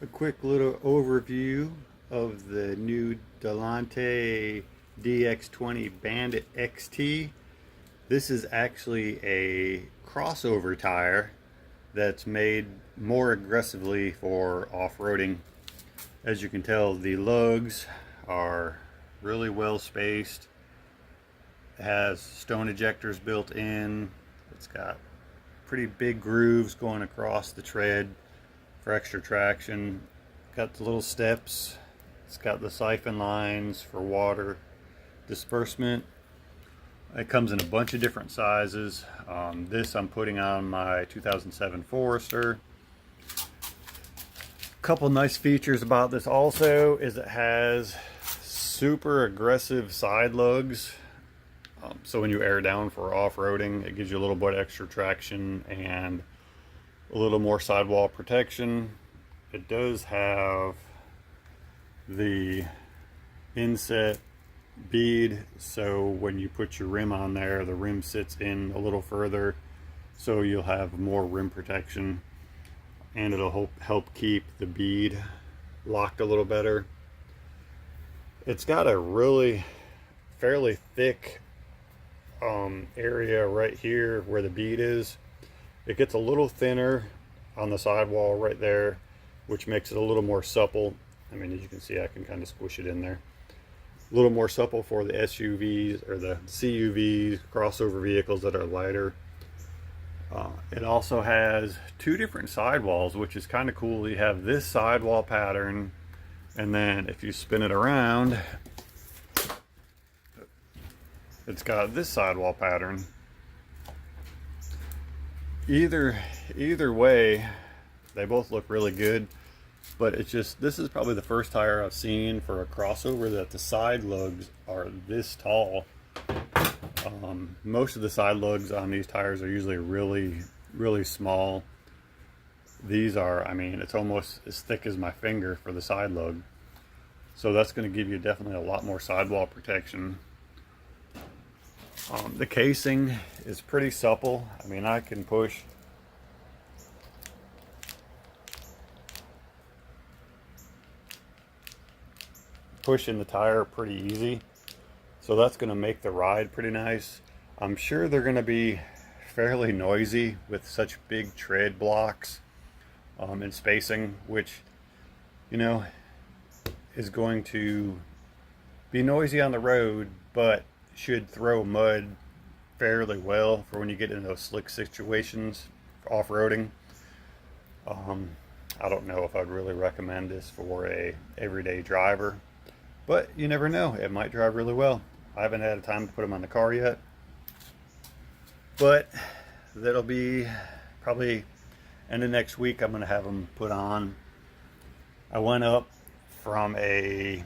A quick little overview of the new Delante DX20 Bandit XT. This is actually a crossover tire that's made more aggressively for off-roading. As you can tell, the lugs are really well spaced. It has stone ejectors built in. It's got pretty big grooves going across the tread for extra traction. Got the little steps. It's got the siphon lines for water disbursement. It comes in a bunch of different sizes. This I'm putting on my 2007 Forester. A couple nice features about this also is it has super aggressive side lugs. So when you air down for off-roading, it gives you a little bit extra traction and a little more sidewall protection. It does have the inset bead, so when you put your rim on there, the rim sits in a little further, so you'll have more rim protection, and it'll help keep the bead locked a little better. It's got a really fairly thick area right here where the bead is. It gets a little thinner on the sidewall right there, which makes it a little more supple. I mean, as you can see, I can kind of squish it in there. A little more supple for the SUVs or the CUVs, crossover vehicles that are lighter. It also has two different sidewalls, which is kind of cool. You have this sidewall pattern, and then if you spin it around, it's got this sidewall pattern. Either way, they both look really good, but it's just, this is probably the first tire I've seen for a crossover that the side lugs are this tall. Most of the side lugs on these tires are usually really small. These are, I mean, it's almost as thick as my finger for the side lug, so that's going to give you definitely a lot more sidewall protection. The casing is pretty supple. I mean, I can push in the tire pretty easy, so that's going to make the ride pretty nice. I'm sure they're going to be fairly noisy with such big tread blocks and spacing, which, you know, is going to be noisy on the road, but should throw mud fairly well for when you get into those slick situations off-roading. I don't know if I'd really recommend this for a everyday driver, but you never know, it might drive really well. I haven't had a time to put them on the car yet, but that'll be probably end of next week. I'm going to have them put on. I went up from a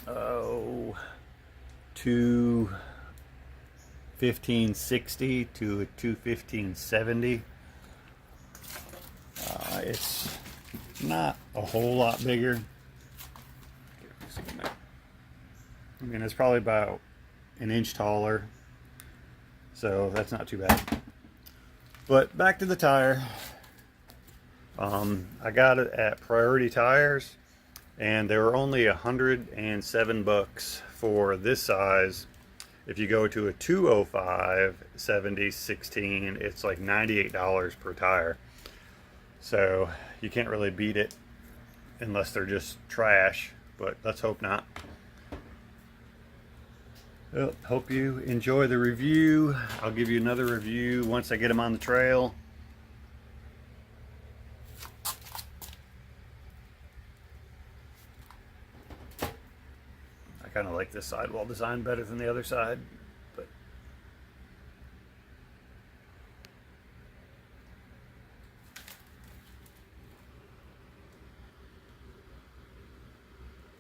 215/60 to a 215/70. It's not a whole lot bigger. I mean, it's probably about an inch taller, so that's not too bad. But back to the tire. I got it at Priority Tires, and they were only $107 for this size. If you go to a 205/70/16, it's like $98 per tire. So you can't really beat it unless they're just trash, but let's hope not. Well, hope you enjoy the review. I'll give you another review once I get them on the trail. I kind of like this sidewall design better than the other side.